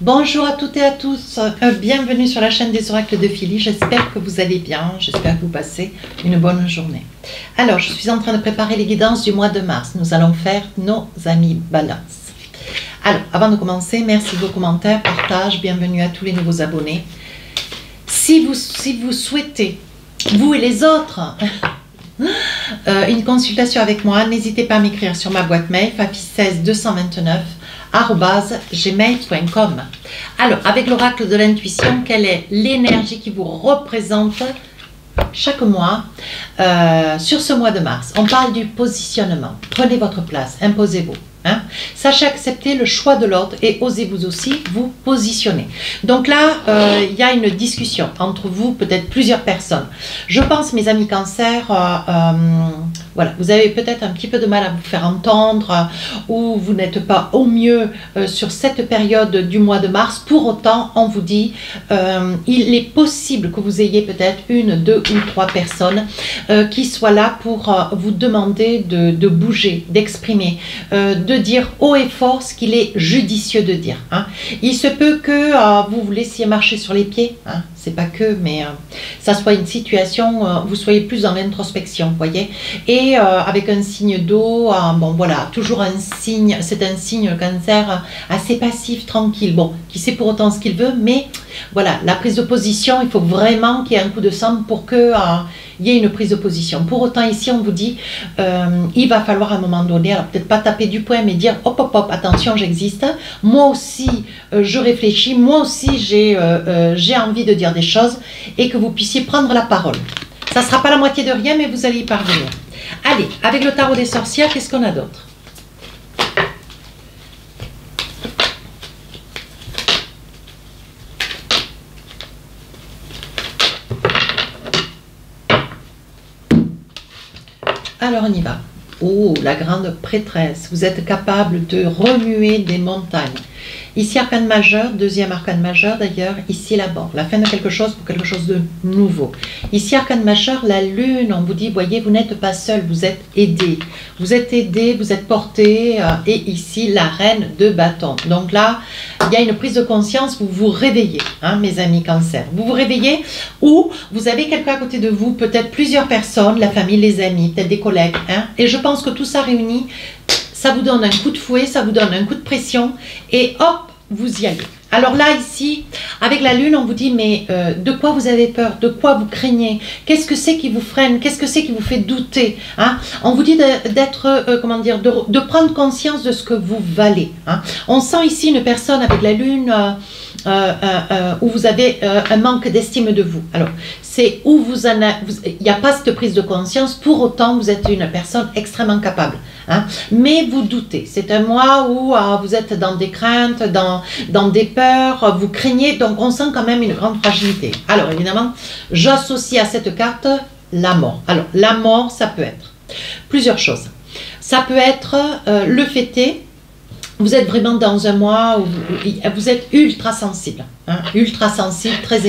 Bonjour à toutes et à tous, bienvenue sur la chaîne des oracles de Philly. J'espère que vous allez bien, j'espère que vous passez une bonne journée. Alors, je suis en train de préparer les guidances du mois de mars. Nous allons faire nos amis balance. Alors, avant de commencer, merci de vos commentaires, partage, bienvenue à tous les nouveaux abonnés. Si vous souhaitez, vous et les autres, une consultation avec moi, n'hésitez pas à m'écrire sur ma boîte mail fafi16229@gmail.com. Alors, avec l'oracle de l'intuition, quelle est l'énergie qui vous représente chaque mois sur ce mois de mars? On parle du positionnement. Prenez votre place, imposez-vous. Hein? Sachez accepter le choix de l'autre et osez vous aussi vous positionner. Donc là, il y a une discussion entre vous, peut-être plusieurs personnes. Je pense, mes amis cancer, voilà, vous avez peut-être un petit peu de mal à vous faire entendre ou vous n'êtes pas au mieux sur cette période du mois de mars. Pour autant, on vous dit, il est possible que vous ayez peut-être une, deux ou trois personnes qui soient là pour vous demander de bouger, d'exprimer, de dire haut et fort ce qu'il est judicieux de dire. Hein. Il se peut que vous vous laissiez marcher sur les pieds, hein. C'est pas que, mais ça soit une situation, vous soyez plus dans l'introspection, vous voyez. Et avec un signe d'eau, bon voilà, toujours un signe, c'est un signe, le cancer, assez passif, tranquille, bon, qui sait pour autant ce qu'il veut, mais voilà, la prise de position, il faut vraiment qu'il y ait un coup de sang pour que il y ait une prise de position. Pour autant, ici, on vous dit, il va falloir à un moment donné, alors peut-être pas taper du poing, mais dire, hop, hop, hop, attention, j'existe, moi aussi, je réfléchis, moi aussi, j'ai envie de dire des choses, et que vous puissiez prendre la parole. Ça ne sera pas la moitié de rien, mais vous allez y parvenir. Allez, avec le tarot des sorcières, qu'est-ce qu'on a d'autre? Alors on y va. Oh, la grande prêtresse, vous êtes capable de remuer des montagnes. Ici, arcane majeur, deuxième arcane majeur d'ailleurs, ici la mort, la fin de quelque chose pour quelque chose de nouveau. Ici, arcane majeur, la lune, on vous dit, voyez, vous n'êtes pas seul, vous êtes aidé. Vous êtes aidé, vous êtes porté, et ici, la reine de bâton. Donc là, il y a une prise de conscience, vous vous réveillez, hein, mes amis cancer. Vous vous réveillez ou vous avez quelqu'un à côté de vous, peut-être plusieurs personnes, la famille, les amis, peut-être des collègues. Hein, et je pense que tout ça réuni, ça vous donne un coup de fouet, ça vous donne un coup de pression et hop, vous y allez. Alors là, ici, avec la lune, on vous dit, mais de quoi vous avez peur? De quoi vous craignez? Qu'est-ce que c'est qui vous freine? Qu'est-ce que c'est qui vous fait douter? Hein? On vous dit d'être, comment dire, de prendre conscience de ce que vous valez. Hein? On sent ici une personne avec la lune où vous avez un manque d'estime de vous. Alors, c'est où il n'y a pas cette prise de conscience, pour autant, vous êtes une personne extrêmement capable. Hein? Mais vous doutez. C'est un mois où vous êtes dans des craintes, dans des peurs, vous craignez, donc on sent quand même une grande fragilité. Alors évidemment, j'associe à cette carte la mort. Alors la mort, ça peut être plusieurs choses. Ça peut être le fêter. Vous êtes vraiment dans un mois où vous êtes ultra sensible, hein, ultra sensible, très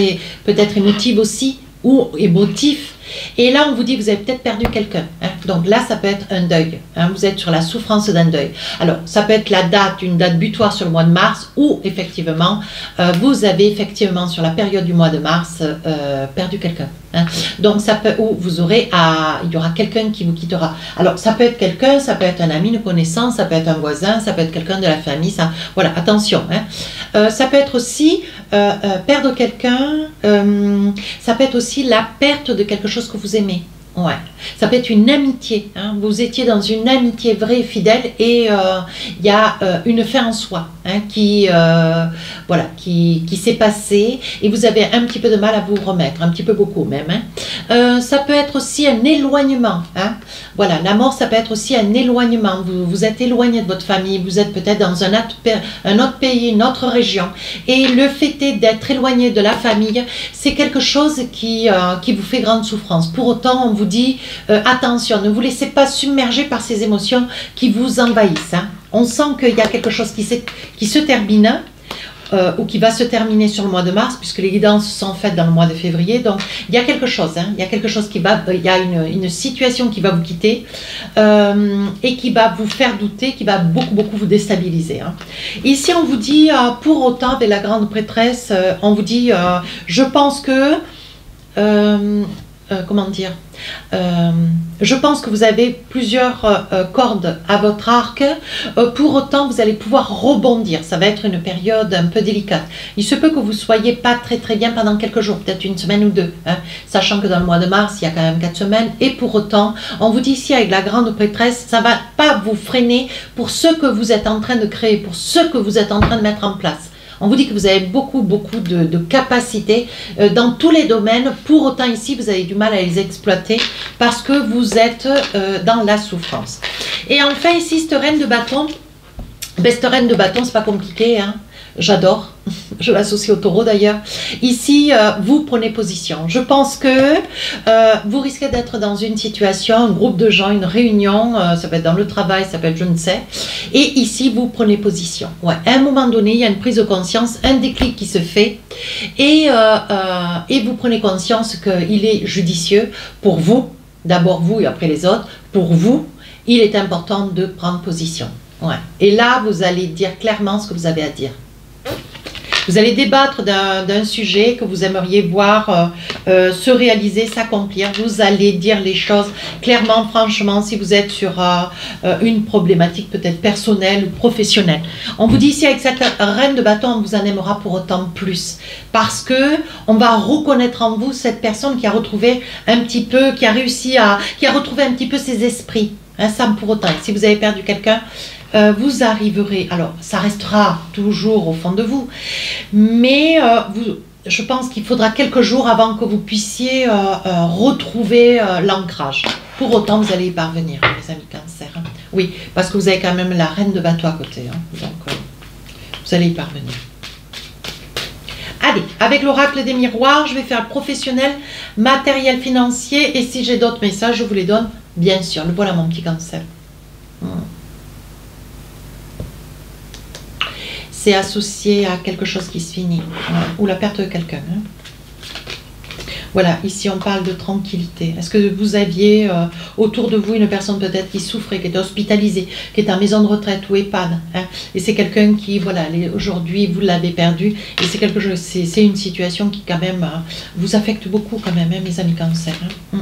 peut-être émotive aussi, ou émotif. Et là, on vous dit que vous avez peut-être perdu quelqu'un. Hein. Donc là, ça peut être un deuil. Hein. Vous êtes sur la souffrance d'un deuil. Alors, ça peut être une date butoir sur le mois de mars, ou effectivement, vous avez effectivement sur la période du mois de mars perdu quelqu'un. Hein. Donc, ça peut, ou vous aurez il y aura quelqu'un qui vous quittera. Alors, ça peut être quelqu'un, ça peut être un ami, une connaissance, ça peut être un voisin, ça peut être quelqu'un de la famille. Ça, voilà, attention. Hein. Ça peut être aussi perdre quelqu'un, ça peut être aussi la perte de quelque chose que vous aimez. Ouais. Ça peut être une amitié. Hein. Vous étiez dans une amitié vraie et fidèle et il y a une fin en soi hein, qui s'est passée et vous avez un petit peu de mal à vous remettre, un petit peu beaucoup même. Hein. Ça peut être aussi un éloignement. Hein. Voilà, la mort, ça peut être aussi un éloignement. Vous êtes éloigné de votre famille, vous êtes peut-être dans un autre pays, une autre région. Et le fait d'être éloigné de la famille, c'est quelque chose qui vous fait grande souffrance. Pour autant, on vous dit attention, ne vous laissez pas submerger par ces émotions qui vous envahissent. Hein. On sent qu'il y a quelque chose qui se termine. ou qui va se terminer sur le mois de mars, puisque les guidances sont faites dans le mois de février. Donc il y a quelque chose, hein, il y a quelque chose qui va, il y a une situation qui va vous quitter et qui va vous faire douter, qui va beaucoup vous déstabiliser. Hein. Ici on vous dit, pour autant, avec la grande prêtresse, on vous dit, je pense que, comment dire, je pense que vous avez plusieurs cordes à votre arc, pour autant vous allez pouvoir rebondir. Ça va être une période un peu délicate. Il se peut que vous soyez pas très bien pendant quelques jours, peut-être une semaine ou deux, hein, sachant que dans le mois de mars il y a quand même 4 semaines, et pour autant on vous dit ici avec la grande prêtresse, ça va pas vous freiner pour ce que vous êtes en train de créer, pour ce que vous êtes en train de mettre en place. On vous dit que vous avez beaucoup de capacités dans tous les domaines. Pour autant ici, vous avez du mal à les exploiter parce que vous êtes dans la souffrance. Et enfin ici, cette reine de bâton, cette reine de bâton, c'est pas compliqué, hein. J'adore, je l'associe au taureau d'ailleurs. Ici, vous prenez position. Je pense que vous risquez d'être dans une situation, un groupe de gens, une réunion, ça peut être dans le travail, ça peut être je ne sais. Et ici, vous prenez position. Ouais. À un moment donné, il y a une prise de conscience, un déclic qui se fait. Et vous prenez conscience qu'il est judicieux pour vous, d'abord vous et après les autres, pour vous, il est important de prendre position. Ouais. Et là, vous allez dire clairement ce que vous avez à dire. Vous allez débattre d'un sujet que vous aimeriez voir se réaliser, s'accomplir. Vous allez dire les choses clairement, franchement, si vous êtes sur une problématique peut-être personnelle ou professionnelle. On vous dit ici avec cette reine de bâton, on vous en aimera pour autant plus. Parce que on va reconnaître en vous cette personne qui a retrouvé un petit peu, qui a retrouvé un petit peu ses esprits. Hein, ça pour autant. Si vous avez perdu quelqu'un, vous arriverez, alors ça restera toujours au fond de vous, mais je pense qu'il faudra quelques jours avant que vous puissiez retrouver l'ancrage. Pour autant, vous allez y parvenir, mes amis Cancer. Hein. Oui, parce que vous avez quand même la reine de bateau à côté, hein. Donc vous allez y parvenir. Allez, avec l'oracle des miroirs, je vais faire le professionnel, matériel, financier, et si j'ai d'autres messages, je vous les donne, bien sûr. Le voilà mon petit Cancer. C'est associé à quelque chose qui se finit, ou la perte de quelqu'un. Hein. Voilà, ici on parle de tranquillité. Est-ce que vous aviez autour de vous une personne peut-être qui souffrait, qui était hospitalisée, qui est en maison de retraite ou EHPAD, hein, et c'est quelqu'un qui, voilà, aujourd'hui vous l'avez perdu, et c'est quelque chose, c'est une situation qui quand même vous affecte beaucoup quand même, hein, mes amis Cancer. Hein.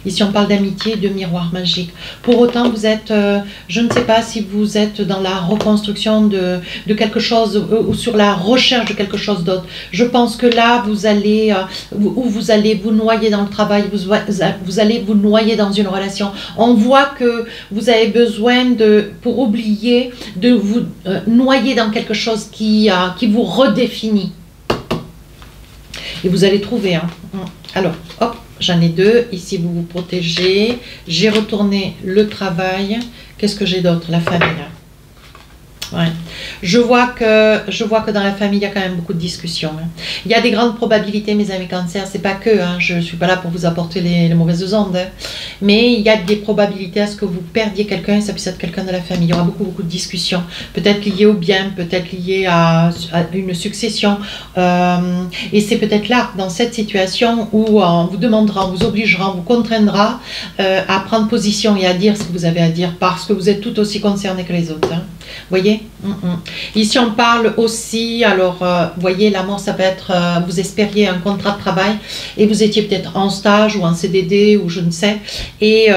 Ici on parle d'amitié, de miroir magique. Pour autant vous êtes, je ne sais pas si vous êtes dans la reconstruction de quelque chose ou sur la recherche de quelque chose d'autre. Je pense que là vous allez, vous allez vous noyer dans le travail, vous allez vous noyer dans une relation. On voit que vous avez besoin pour oublier, de vous noyer dans quelque chose qui vous redéfinit. Et vous allez trouver. Hein. Alors, hop, j'en ai deux. Ici, vous vous protégez. J'ai retourné le travail. Qu'est-ce que j'ai d'autre? La famille. Ouais. Je vois que dans la famille, il y a quand même beaucoup de discussions. Hein. Il y a des grandes probabilités, mes amis Cancer, c'est pas que, hein, je ne suis pas là pour vous apporter les mauvaises ondes, hein, mais il y a des probabilités à ce que vous perdiez quelqu'un et ça puisse être quelqu'un de la famille. Il y aura beaucoup de discussions, peut-être liées au bien, peut-être liées à une succession. Et c'est peut-être là, dans cette situation, où on vous demandera, on vous obligera, on vous contraindra à prendre position et à dire ce que vous avez à dire, parce que vous êtes tout aussi concerné que les autres. Hein. Voyez, ici on parle aussi, alors voyez, l'amour ça peut être, vous espériez un contrat de travail et vous étiez peut-être en stage ou en CDD ou je ne sais, et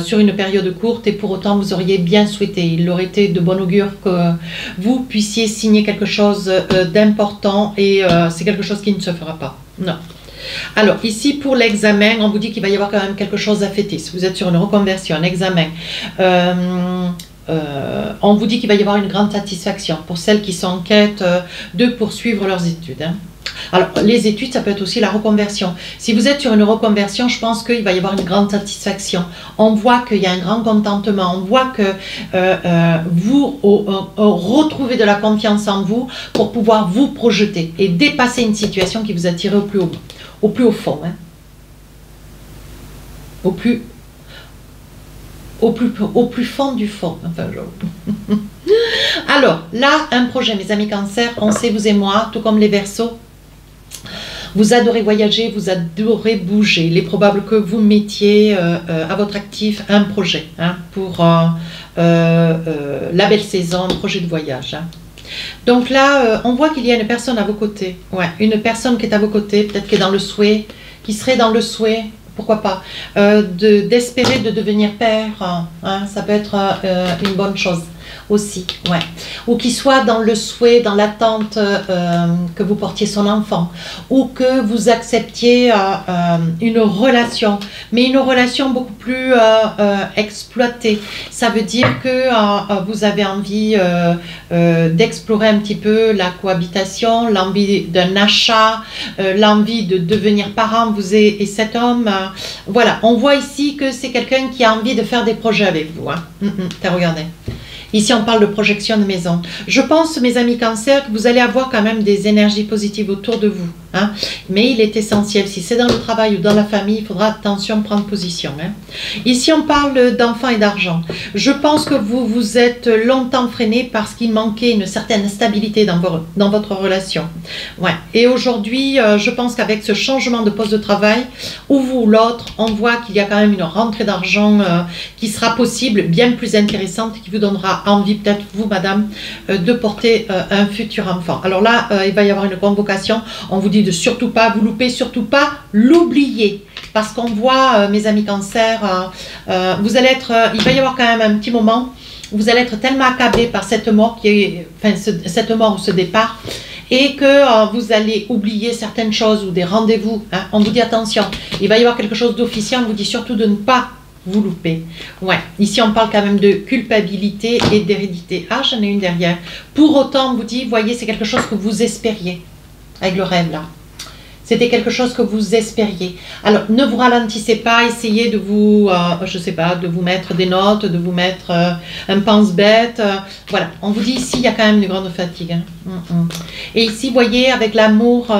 sur une période courte, et pour autant vous auriez bien souhaité, il aurait été de bon augure que vous puissiez signer quelque chose d'important, et c'est quelque chose qui ne se fera pas, non. Alors ici pour l'examen, on vous dit qu'il va y avoir quand même quelque chose à fêter. Si vous êtes sur une reconversion, un examen, on vous dit qu'il va y avoir une grande satisfaction pour celles qui sont en quête de poursuivre leurs études. Hein. Alors, les études, ça peut être aussi la reconversion. Si vous êtes sur une reconversion, je pense qu'il va y avoir une grande satisfaction. On voit qu'il y a un grand contentement. On voit que vous retrouvez de la confiance en vous pour pouvoir vous projeter et dépasser une situation qui vous a tiré au plus haut fond. Hein. Au plus fond du fond. Enfin, Alors, là, un projet, mes amis Cancer, on sait, vous et moi, tout comme les Verseaux, vous adorez voyager, vous adorez bouger. Il est probable que vous mettiez à votre actif un projet hein, pour la belle saison, un projet de voyage. Hein. Donc là, on voit qu'il y a une personne à vos côtés. Ouais, une personne qui est à vos côtés, peut-être qui est dans le souhait, qui serait dans le souhait, pourquoi pas, d'espérer de devenir père. Hein, ça peut être une bonne chose aussi, ouais. Ou qu'il soit dans le souhait, dans l'attente que vous portiez son enfant, ou que vous acceptiez une relation, mais une relation beaucoup plus exploitée. Ça veut dire que vous avez envie d'explorer un petit peu la cohabitation, l'envie d'un achat, l'envie de devenir parent, vous et cet homme. Voilà, on voit ici que c'est quelqu'un qui a envie de faire des projets avec vous. Hein. Regardez. Ici, on parle de projection de maison. Je pense, mes amis Cancer, que vous allez avoir quand même des énergies positives autour de vous. Hein. Mais il est essentiel, si c'est dans le travail ou dans la famille, il faudra attention prendre position. Hein. Ici, on parle d'enfants et d'argent. Je pense que vous vous êtes longtemps freiné parce qu'il manquait une certaine stabilité dans votre relation. Ouais. Et aujourd'hui, je pense qu'avec ce changement de poste de travail, ou vous ou l'autre, on voit qu'il y a quand même une rentrée d'argent qui sera possible, bien plus intéressante, qui vous donnera envie, peut-être vous, madame, de porter un futur enfant. Alors là, il va y avoir une convocation. On vous dit de surtout pas vous louper, surtout pas l'oublier. Parce qu'on voit, mes amis Cancer, vous allez être, il va y avoir quand même un petit moment, vous allez être tellement accablé par cette mort, cette mort ou ce départ, et que vous allez oublier certaines choses ou des rendez-vous. Hein. On vous dit attention, il va y avoir quelque chose d'officiel, on vous dit surtout de ne pas vous loupez. Ouais, ici on parle quand même de culpabilité et d'hérédité. Ah, j'en ai une derrière. Pour autant, on vous dit, voyez, c'est quelque chose que vous espériez avec le rêve là. C'était quelque chose que vous espériez. Alors, ne vous ralentissez pas, essayez de vous, je sais pas, de vous mettre des notes, de vous mettre un pense-bête. Voilà, on vous dit ici, il y a quand même une grande fatigue. Hein. Et ici, voyez, avec l'amour...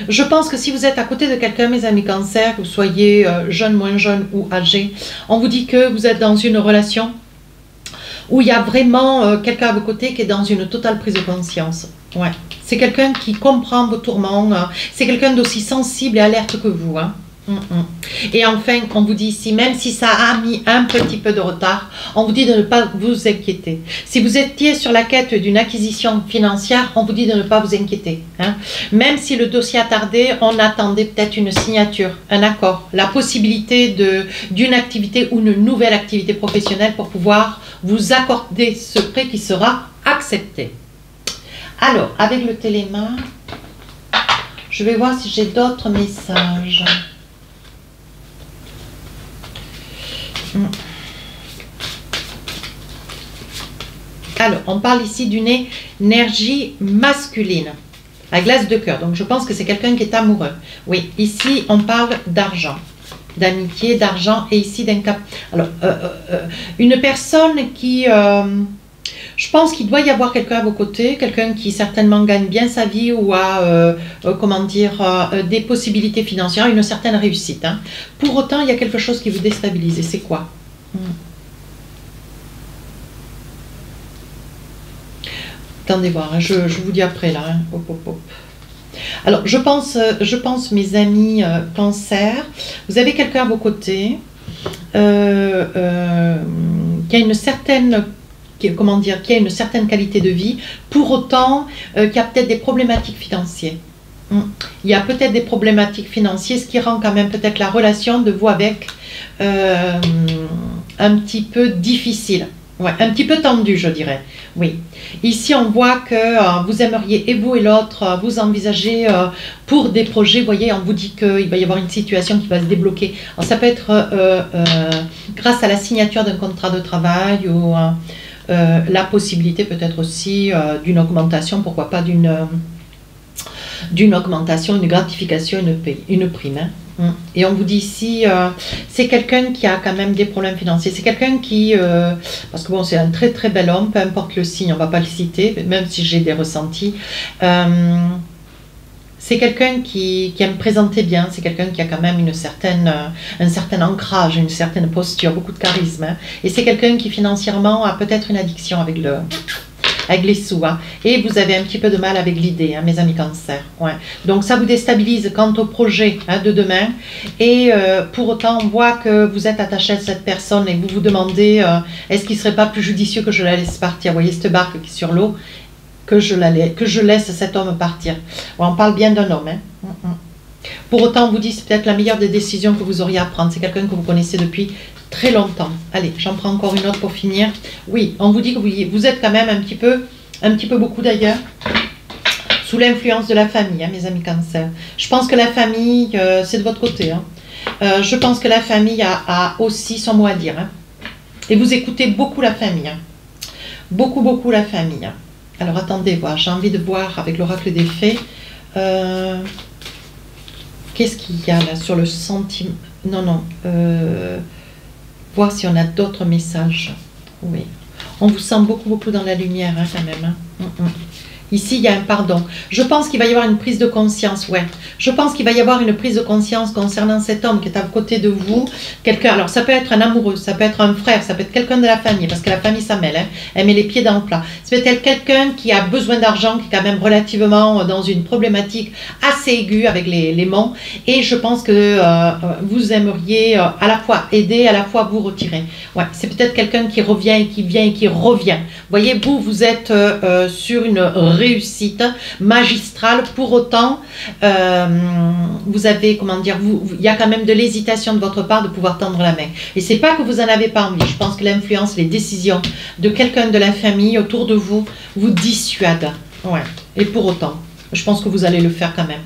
je pense que si vous êtes à côté de quelqu'un, mes amis Cancer, que vous soyez jeune, moins jeune ou âgé, on vous dit que vous êtes dans une relation où il y a vraiment quelqu'un à vos côtés qui est dans une totale prise de conscience. Ouais. C'est quelqu'un qui comprend vos tourments, c'est quelqu'un d'aussi sensible et alerte que vous. Hein. Et enfin, on vous dit ici, même si ça a mis un petit peu de retard, on vous dit de ne pas vous inquiéter. Si vous étiez sur la quête d'une acquisition financière, on vous dit de ne pas vous inquiéter. Hein. Même si le dossier a tardé, on attendait peut-être une signature, un accord, la possibilité d'une activité ou une nouvelle activité professionnelle pour pouvoir vous accorder ce prêt qui sera accepté. Alors, avec le téléma, je vais voir si j'ai d'autres messages. Alors, on parle ici d'une énergie masculine, la glace de cœur. Donc, je pense que c'est quelqu'un qui est amoureux. Oui, ici, on parle d'argent, d'amitié, d'argent, et ici d'un cap. Alors, une personne qui... je pense qu'il doit y avoir quelqu'un à vos côtés, quelqu'un qui certainement gagne bien sa vie ou a, comment dire, des possibilités financières, une certaine réussite. Hein. Pour autant, il y a quelque chose qui vous déstabilise. Et c'est quoi? Attendez voir, hein, je vous dis après là. Hein. Hop, hop, hop. Alors, je pense mes amis Cancer, vous avez quelqu'un à vos côtés qui a une certaine... comment dire, qui a une certaine qualité de vie, pour autant qui a peut-être des problématiques financières. Il y a peut-être des problématiques financières, ce qui rend quand même peut-être la relation de vous avec un petit peu difficile. Ouais, un petit peu tendu, je dirais. Oui. Ici, on voit que vous aimeriez, et vous et l'autre, vous envisagez pour des projets. Vous voyez, on vous dit qu'il va y avoir une situation qui va se débloquer. Alors, ça peut être grâce à la signature d'un contrat de travail ou la possibilité peut-être aussi d'une augmentation, pourquoi pas d'une augmentation, une gratification, une prime. Hein. Et on vous dit ici, c'est quelqu'un qui a quand même des problèmes financiers. C'est quelqu'un qui, parce que bon, c'est un très très bel homme, peu importe le signe, on ne va pas le citer, même si j'ai des ressentis. C'est quelqu'un qui aime présenter bien, c'est quelqu'un qui a quand même un certain ancrage, une certaine posture, beaucoup de charisme. Hein. Et c'est quelqu'un qui financièrement a peut-être une addiction avec avec les sous. Hein. Et vous avez un petit peu de mal avec l'idée, hein, mes amis Cancer. Ouais. Donc ça vous déstabilise quant au projet hein, de demain. Et pour autant, on voit que vous êtes attaché à cette personne et vous vous demandez est-ce qu'il ne serait pas plus judicieux que je la laisse partir. Vous voyez cette barque qui est sur l'eau, que je laisse cet homme partir. Ouais, on parle bien d'un homme. Hein. Pour autant, on vous dit c'est peut-être la meilleure des décisions que vous auriez à prendre. C'est quelqu'un que vous connaissez depuis très longtemps. Allez, j'en prends encore une autre pour finir. Oui, on vous dit que vous êtes quand même un petit peu beaucoup d'ailleurs, sous l'influence de la famille, hein, mes amis Cancer. Je pense que la famille, c'est de votre côté. Hein. Je pense que la famille a aussi son mot à dire. Hein. Et vous écoutez beaucoup la famille. Hein. Beaucoup la famille. Hein. Alors attendez, voir. J'ai envie de voir avec l'oracle des fées. Qu'est-ce qu'il y a là sur le sentiment? Non. Voir si on a d'autres messages. Oui. On vous sent beaucoup dans la lumière hein, quand même. Hein. Ici, il y a un pardon. Je pense qu'il va y avoir une prise de conscience, ouais. Je pense qu'il va y avoir une prise de conscience concernant cet homme qui est à côté de vous. Quelqu'un, alors ça peut être un amoureux, ça peut être un frère, ça peut être quelqu'un de la famille, parce que la famille, ça mêle, hein. Elle met les pieds dans le plat. Ça peut être quelqu'un qui a besoin d'argent, qui est quand même relativement dans une problématique assez aiguë avec les monts. Et je pense que vous aimeriez à la fois aider, à la fois vous retirer. Ouais, c'est peut-être quelqu'un qui revient et qui vient et qui revient. Vous voyez, vous êtes sur une réussite magistrale. Pour autant, vous avez, comment dire, il y a quand même de l'hésitation de votre part de pouvoir tendre la main. Et c'est pas que vous en avez pas envie. Je pense que l'influence, les décisions de quelqu'un de la famille autour de vous dissuadent. Ouais. Et pour autant, je pense que vous allez le faire quand même.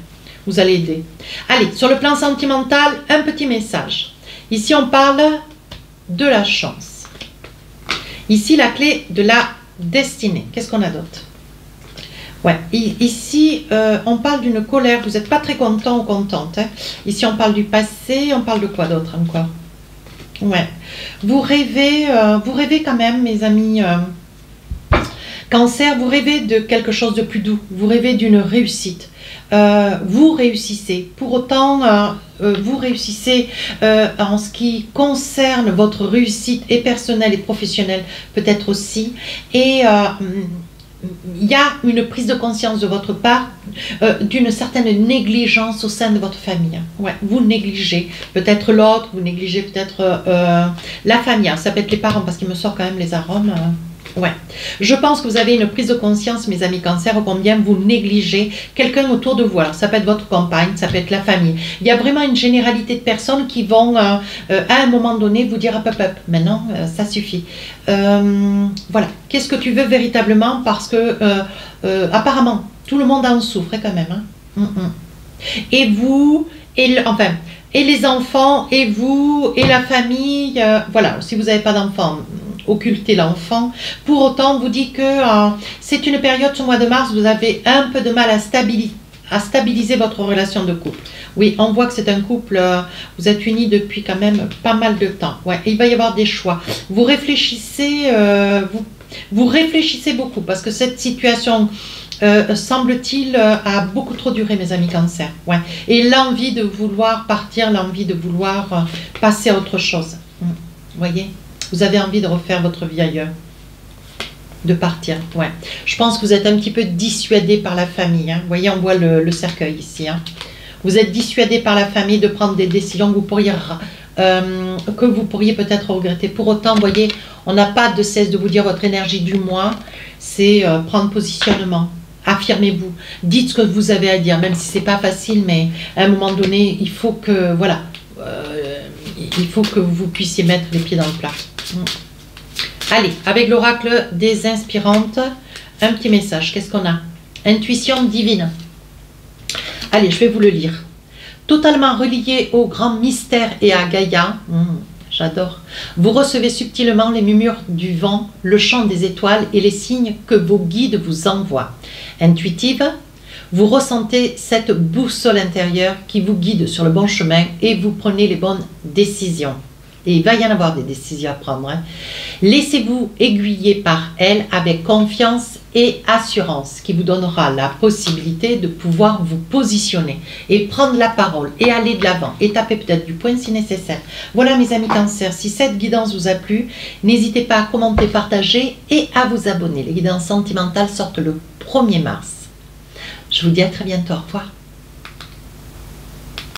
Vous allez aider. Allez, sur le plan sentimental, un petit message. Ici, on parle de la chance. Ici, la clé de la destinée. Qu'est-ce qu'on a d'autre? Ouais, ici, on parle d'une colère. Vous n'êtes pas très content ou contente. Hein. Ici, on parle du passé. On parle de quoi d'autre encore? Ouais. Vous rêvez quand même, mes amis Cancer, vous rêvez de quelque chose de plus doux. Vous rêvez d'une réussite. Vous réussissez. Pour autant, vous réussissez en ce qui concerne votre réussite et personnelle et professionnelle, peut-être aussi. Et il y a une prise de conscience de votre part d'une certaine négligence au sein de votre famille. Ouais, vous négligez peut-être l'autre, vous négligez peut-être la famille. Ça peut être les parents parce qu'il me sort quand même les arômes. Ouais. Je pense que vous avez une prise de conscience, mes amis Cancer, combien vous négligez quelqu'un autour de vous. Alors, ça peut être votre compagne, ça peut être la famille. Il y a vraiment une généralité de personnes qui vont, à un moment donné, vous dire hop, maintenant, ça suffit. Voilà. Qu'est-ce que tu veux véritablement? Parce que, apparemment, tout le monde en souffre quand même. Hein. Et vous, et les enfants, et vous, et la famille. Voilà. Si vous n'avez pas d'enfants, occulter l'enfant. Pour autant, on vous dit que c'est une période, ce mois de mars, vous avez un peu de mal à stabiliser votre relation de couple. Oui, on voit que c'est un couple, vous êtes unis depuis quand même pas mal de temps. Ouais, il va y avoir des choix. Vous réfléchissez, vous réfléchissez beaucoup parce que cette situation, semble-t-il, a beaucoup trop duré, mes amis Cancer. Ouais. Et l'envie de vouloir partir, l'envie de vouloir passer à autre chose. Vous voyez ? Vous avez envie de refaire votre vie ailleurs, de partir. Ouais. Je pense que vous êtes un petit peu dissuadé par la famille. Hein. Vous voyez, on voit le cercueil ici. Hein. Vous êtes dissuadé par la famille de prendre des décisions que vous pourriez peut-être regretter. Pour autant, vous voyez, on n'a pas de cesse de vous dire votre énergie du mois, c'est prendre positionnement. Affirmez-vous. Dites ce que vous avez à dire, même si c'est pas facile, mais à un moment donné, il faut que, voilà, il faut que vous puissiez mettre les pieds dans le plat. Allez, avec l'oracle des inspirantes, un petit message. Qu'est-ce qu'on a? Intuition divine. Allez, je vais vous le lire. Totalement relié au grand mystère et à Gaïa, j'adore. Vous recevez subtilement les murmures du vent, le chant des étoiles et les signes que vos guides vous envoient. Intuitive, vous ressentez cette boussole intérieure qui vous guide sur le bon chemin et vous prenez les bonnes décisions. et il va y en avoir des décisions à prendre. Hein. Laissez-vous aiguiller par elle avec confiance et assurance, qui vous donnera la possibilité de pouvoir vous positionner et prendre la parole et aller de l'avant et taper peut-être du poing si nécessaire. Voilà mes amis Cancer, si cette guidance vous a plu, n'hésitez pas à commenter, partager et à vous abonner. Les guidances sentimentales sortent le 1er mars. Je vous dis à très bientôt, au revoir.